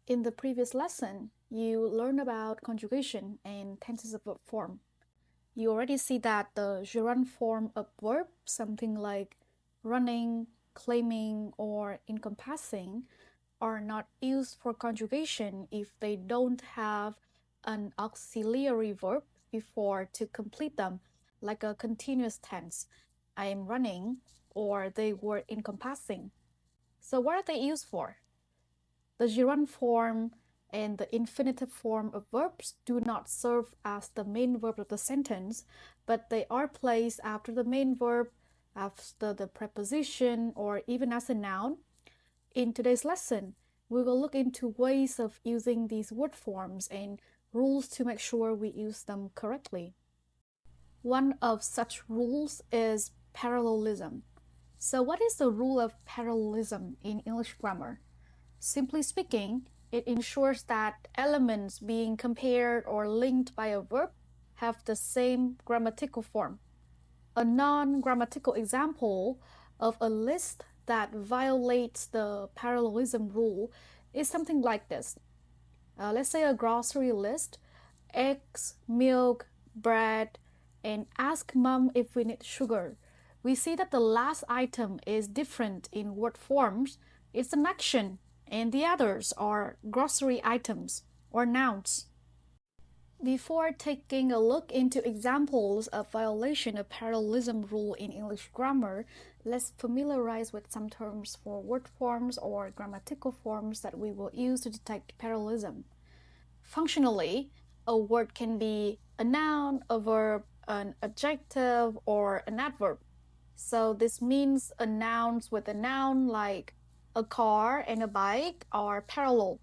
In the previous lesson, you learned about conjugation and tenses of verb form. You already see that the gerund form of verb, something like running, claiming, or encompassing, are not used for conjugation if they don't have an auxiliary verb before to complete them, like a continuous tense, I am running, or they were encompassing. So what are they used for? The gerund form and the infinitive form of verbs do not serve as the main verb of the sentence, but they are placed after the main verb, after the preposition, or even as a noun. In today's lesson, we will look into ways of using these word forms and rules to make sure we use them correctly. One of such rules is parallelism. So what is the rule of parallelism in English grammar? Simply speaking, it ensures that elements being compared or linked by a verb have the same grammatical form. A non-grammatical example of a list that violates the parallelism rule is something like this. Let's say a grocery list: eggs, milk, bread, and ask mom if we need sugar. We see that the last item is different in word forms. It's an action, and the others are grocery items or nouns. Before taking a look into examples of violation of parallelism rule in English grammar, let's familiarize with some terms for word forms or grammatical forms that we will use to detect parallelism. Functionally, a word can be a noun, a verb, an adjective, or an adverb. So this means a nouns with a noun like a car and a bike are parallel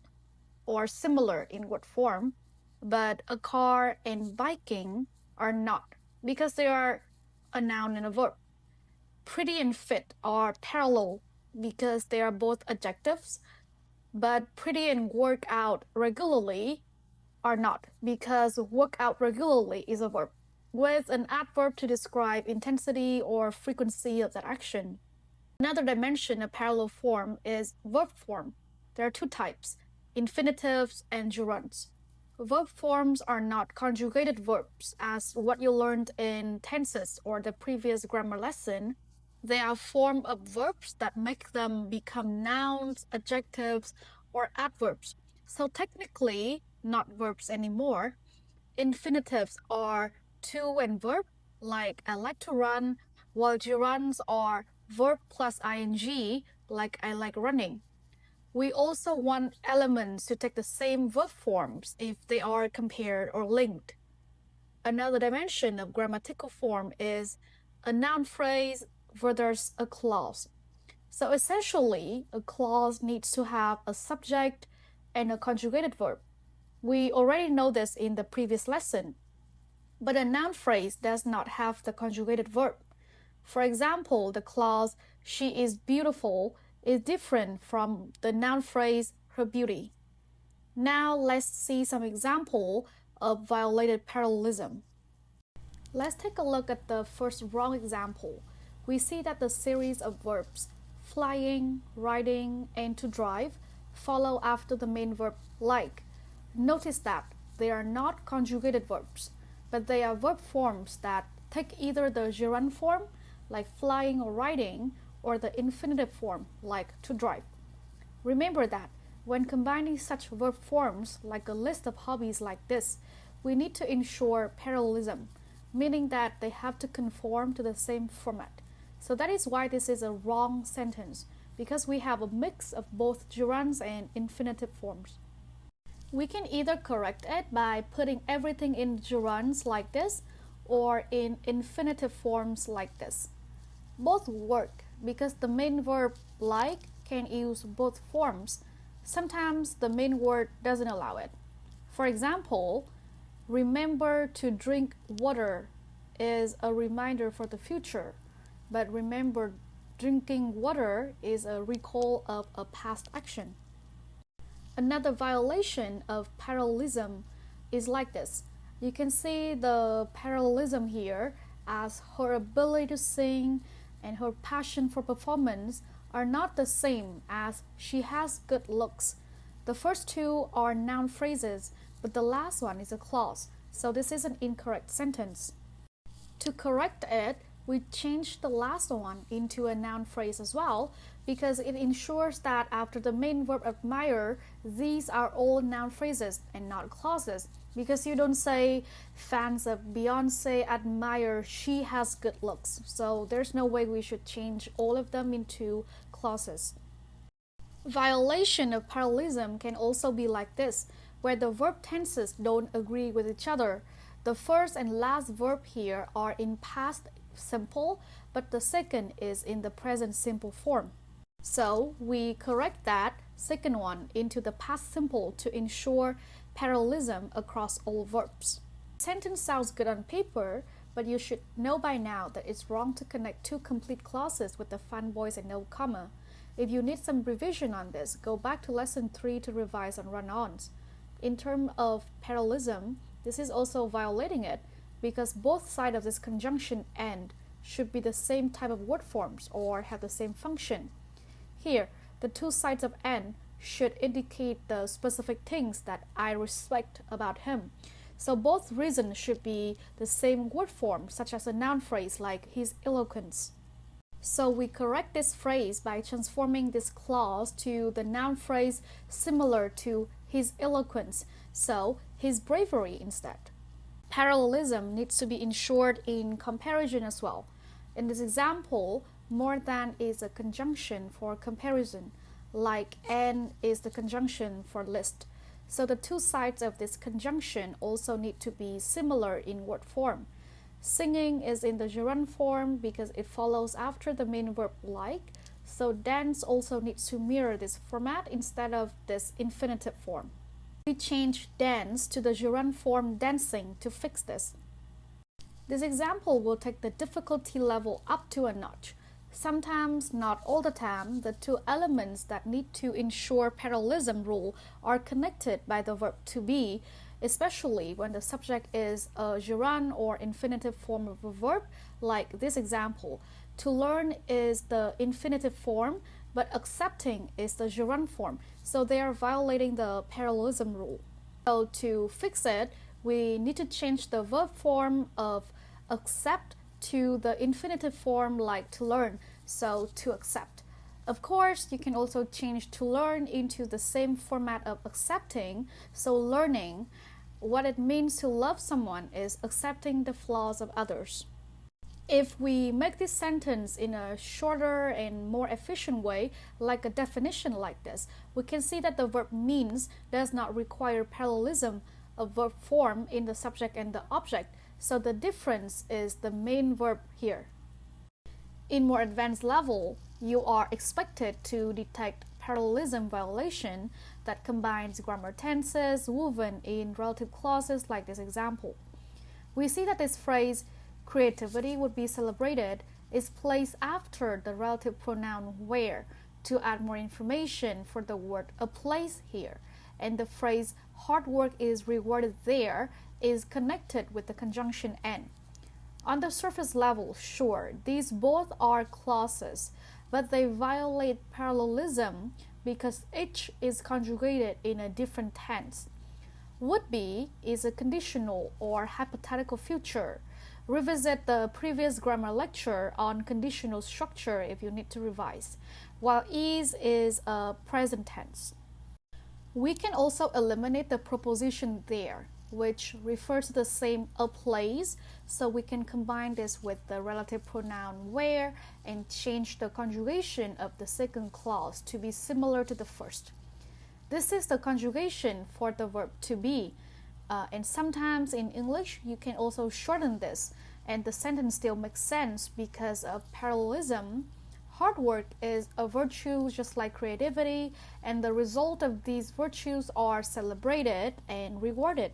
or similar in word form, but a car and biking are not because they are a noun and a verb. Pretty and fit are parallel because they are both adjectives, but pretty and work out regularly are not because work out regularly is a verb with an adverb to describe intensity or frequency of that action. Another dimension of parallel form is verb form. There are two types: infinitives and gerunds. Verb forms are not conjugated verbs as what you learned in tenses or the previous grammar lesson. They are form of verbs that make them become nouns, adjectives, or adverbs. So technically, not verbs anymore. Infinitives are to and verb, like I like to run, while gerunds are verb plus ing, like I like running. We also want elements to take the same verb forms if they are compared or linked. Another dimension of grammatical form is a noun phrase versus a clause. So essentially, a clause needs to have a subject and a conjugated verb. We already know this in the previous lesson, but a noun phrase does not have the conjugated verb. For example, the clause "she is beautiful" is different from the noun phrase "her beauty." Now let's see some example of violated parallelism. Let's take a look at the first wrong example. We see that the series of verbs flying, riding, and to drive follow after the main verb like. Notice that they are not conjugated verbs, but they are verb forms that take either the gerund form, like flying or riding, or the infinitive form, like to drive. Remember that when combining such verb forms, like a list of hobbies like this, we need to ensure parallelism, meaning that they have to conform to the same format. So that is why this is a wrong sentence, because we have a mix of both gerunds and infinitive forms. We can either correct it by putting everything in gerunds like this or in infinitive forms like this. Both work because the main verb like can use both forms. Sometimes the main word doesn't allow it. For example, remember to drink water is a reminder for the future, but remember drinking water is a recall of a past action. Another violation of parallelism is like this. You can see the parallelism here, as her ability to sing and her passion for performance are not the same as she has good looks. The first two are noun phrases, but the last one is a clause, so this is an incorrect sentence. To correct it, we change the last one into a noun phrase as well, because it ensures that after the main verb admire, these are all noun phrases and not clauses. Because you don't say fans of Beyonce admire she has good looks, so there's no way we should change all of them into clauses. Violation of parallelism can also be like this, where the verb tenses don't agree with each other. The first and last verb here are in past simple, but the second is in the present simple form. So we correct that second one into the past simple to ensure parallelism across all verbs. The sentence sounds good on paper, but you should know by now that it's wrong to connect two complete clauses with the fun voice and no comma. If you need some revision on this, go back to lesson 3 to revise on run-ons. In terms of parallelism, this is also violating it because both sides of this conjunction and should be the same type of word forms or have the same function. Here, the two sides of and should indicate the specific things that I respect about him. So both reasons should be the same word form, such as a noun phrase like his eloquence. So we correct this phrase by transforming this clause to the noun phrase similar to his eloquence, so his bravery instead. Parallelism needs to be ensured in comparison as well. In this example, more than is a conjunction for comparison, like and is the conjunction for list. So the two sides of this conjunction also need to be similar in word form. Singing is in the gerund form because it follows after the main verb like, so dance also needs to mirror this format instead of this infinitive form. We change dance to the gerund form dancing to fix this. This example will take the difficulty level up to a notch. Sometimes, not all the time, the two elements that need to ensure parallelism rule are connected by the verb to be, especially when the subject is a gerund or infinitive form of a verb, like this example. To learn is the infinitive form, but accepting is the gerund form, so they are violating the parallelism rule. So to fix it, we need to change the verb form of accept to the infinitive form like to learn, so to accept. Of course, you can also change to learn into the same format of accepting, so learning. What it means to love someone is accepting the flaws of others. If we make this sentence in a shorter and more efficient way, like a definition like this, we can see that the verb means does not require parallelism of verb form in the subject and the object, so the difference is the main verb here. In more advanced level, you are expected to detect parallelism violation that combines grammar tenses woven in relative clauses like this example. We see that this phrase, creativity would be celebrated, is placed after the relative pronoun where to add more information for the word a place here, and the phrase hard work is rewarded there is connected with the conjunction and. On the surface level, sure, these both are clauses, but they violate parallelism because each is conjugated in a different tense. Would be is a conditional or hypothetical future. Revisit the previous grammar lecture on conditional structure if you need to revise, while is a present tense. We can also eliminate the preposition there, which refers to the same a place, so we can combine this with the relative pronoun where and change the conjugation of the second clause to be similar to the first. This is the conjugation for the verb to be, and sometimes in English you can also shorten this and the sentence still makes sense because of parallelism. Hard work is a virtue just like creativity, and the result of these virtues are celebrated and rewarded.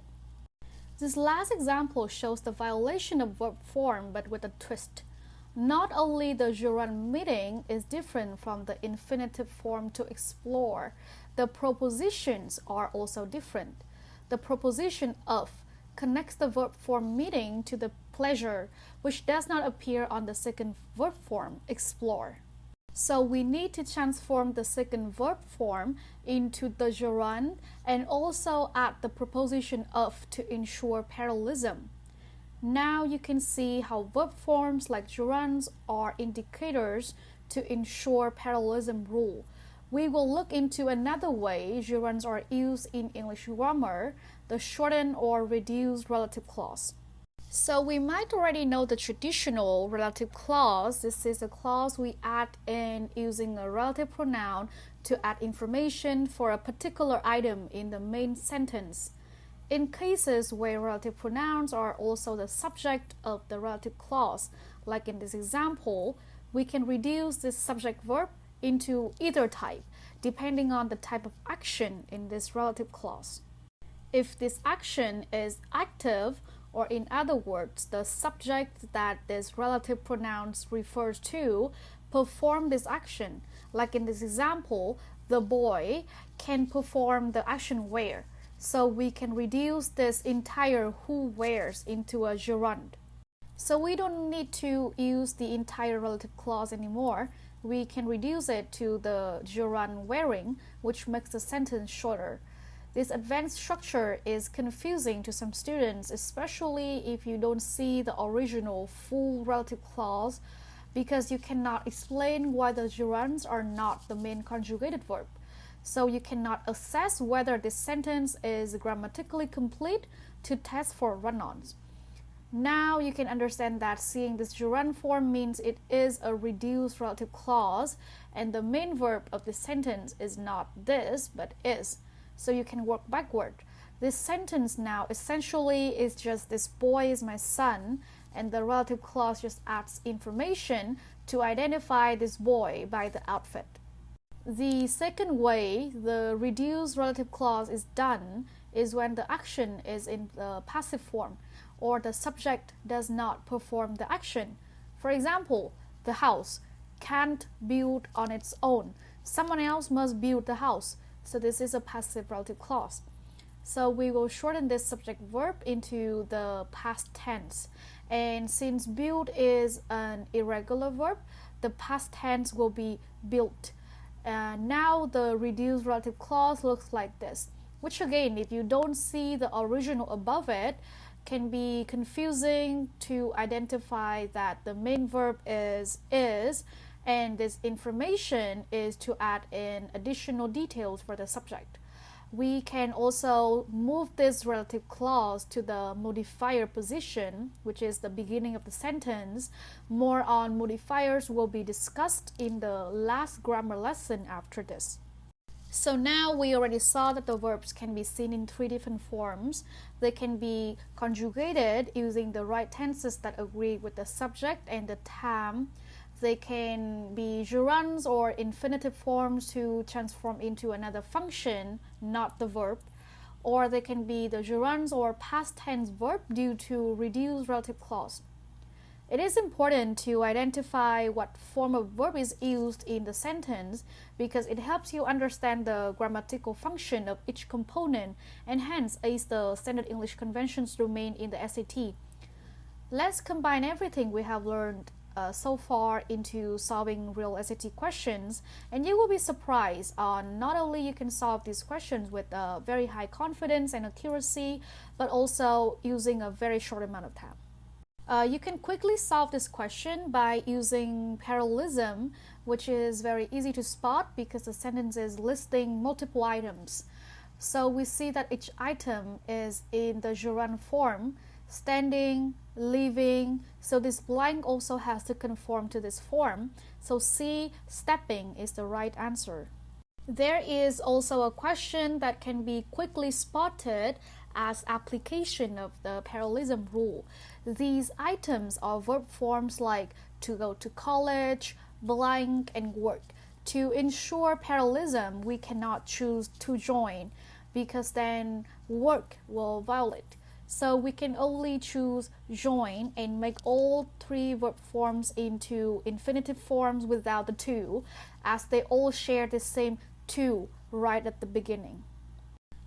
This last example shows the violation of verb form but with a twist. Not only the gerund meaning is different from the infinitive form to explore, the prepositions are also different. The preposition of connects the verb form meaning to the pleasure, which does not appear on the second verb form, explore. So we need to transform the second verb form into the gerund and also add the preposition of to ensure parallelism. Now you can see how verb forms like gerunds are indicators to ensure parallelism rule. We will look into another way gerunds are used in English grammar, the shortened or reduced relative clause. So we might already know the traditional relative clause. This is a clause we add in using a relative pronoun to add information for a particular item in the main sentence. In cases where relative pronouns are also the subject of the relative clause, like in this example, we can reduce this subject verb into either type, depending on the type of action in this relative clause. If this action is active, or in other words, the subject that this relative pronoun refers to perform this action, like in this example, the boy can perform the action wear. So we can reduce this entire who wears into a gerund. So we don't need to use the entire relative clause anymore. We can reduce it to the gerund wearing, which makes the sentence shorter. This advanced structure is confusing to some students, especially if you don't see the original full relative clause, because you cannot explain why the gerunds are not the main conjugated verb. So you cannot assess whether this sentence is grammatically complete to test for run-ons. Now you can understand that seeing this gerund form means it is a reduced relative clause, and the main verb of this sentence is not this, but is. So you can work backward. This sentence now essentially is just this boy is my son, and the relative clause just adds information to identify this boy by the outfit. The second way the reduced relative clause is done is when the action is in the passive form or the subject does not perform the action. For example, the house can't build on its own. Someone else must build the house. So this is a passive relative clause. So we will shorten this subject verb into the past tense. And since build is an irregular verb, the past tense will be built. Now the reduced relative clause looks like this, which again, if you don't see the original above it, can be confusing to identify that the main verb is, and this information is to add in additional details for the subject. We can also move this relative clause to the modifier position, which is the beginning of the sentence. More on modifiers will be discussed in the last grammar lesson after this. So now we already saw that the verbs can be seen in three different forms. They can be conjugated using the right tenses that agree with the subject and the time. They can be gerunds or infinitive forms to transform into another function, not the verb. Or they can be the gerunds or past tense verb due to reduced relative clause. It is important to identify what form of verb is used in the sentence because it helps you understand the grammatical function of each component and hence aids the standard English conventions domain in the SAT. Let's combine everything we have learned so far into solving real SAT questions, and you will be surprised on not only you can solve these questions with very high confidence and accuracy, but also using a very short amount of time. You can quickly solve this question by using parallelism, which is very easy to spot because the sentence is listing multiple items. So we see that each item is in the gerund form, standing, leaving, so this blank also has to conform to this form. So C, stepping, is the right answer. There is also a question that can be quickly spotted as application of the parallelism rule. These items are verb forms like to go to college, blank, and work. To ensure parallelism, we cannot choose to join because then work will violate. So we can only choose join and make all three verb forms into infinitive forms without the to, as they all share the same to right at the beginning.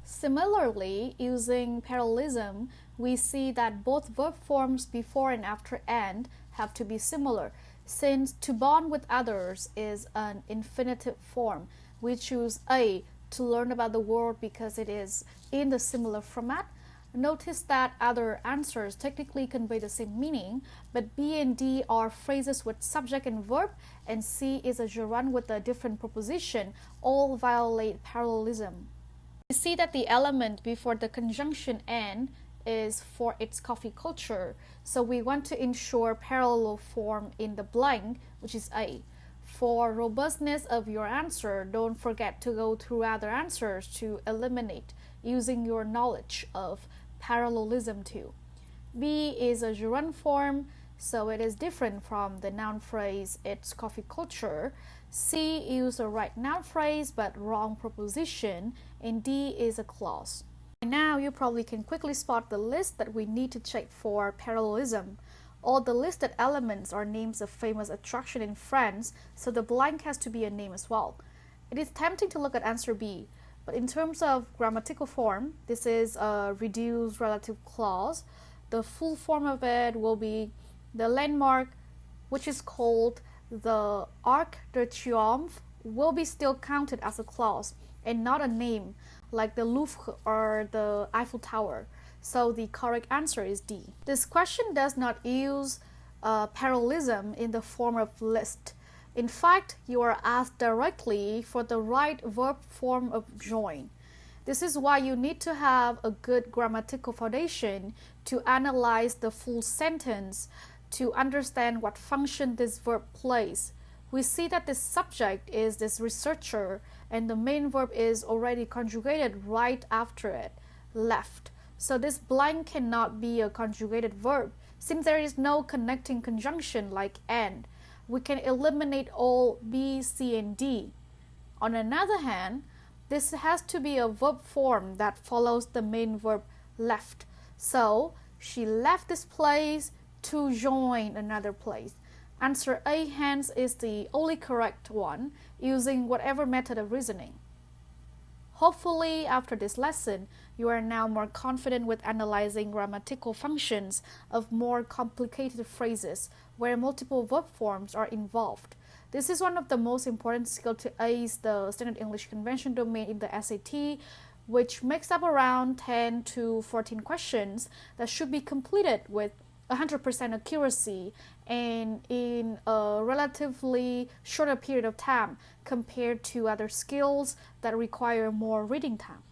Similarly, using parallelism, we see that both verb forms before and after and have to be similar. Since to bond with others is an infinitive form, we choose A to learn about the world because it is in the similar format. Notice that other answers technically convey the same meaning, but B and D are phrases with subject and verb, and C is a gerund with a different preposition. All violate parallelism. We see that the element before the conjunction and is for its coffee culture, so we want to ensure parallel form in the blank, which is A. For robustness of your answer, don't forget to go through other answers to eliminate using your knowledge of parallelism too. B is a gerund form, so it is different from the noun phrase its coffee culture. C is a right noun phrase but wrong preposition, and D is a clause. Now you probably can quickly spot the list that we need to check for parallelism. All the listed elements are names of famous attraction in France, so the blank has to be a name as well. It is tempting to look at answer B, but in terms of grammatical form, this is a reduced relative clause. The full form of it will be the landmark, which is called the Arc de Triomphe, will be still counted as a clause and not a name like the Louvre or the Eiffel Tower. So the correct answer is D. This question does not use parallelism in the form of list. In fact, you are asked directly for the right verb form of join. This is why you need to have a good grammatical foundation to analyze the full sentence to understand what function this verb plays. We see that the subject is this researcher and the main verb is already conjugated right after it, left. So this blank cannot be a conjugated verb since there is no connecting conjunction like and. We can eliminate all B, C, and D. On another hand, this has to be a verb form that follows the main verb left. So she left this place to join another place. Answer A hence is the only correct one using whatever method of reasoning. Hopefully, after this lesson, you are now more confident with analyzing grammatical functions of more complicated phrases where multiple verb forms are involved. This is one of the most important skills to ace the Standard English Convention domain in the SAT, which makes up around 10 to 14 questions that should be completed with 100% accuracy and in a relatively shorter period of time compared to other skills that require more reading time.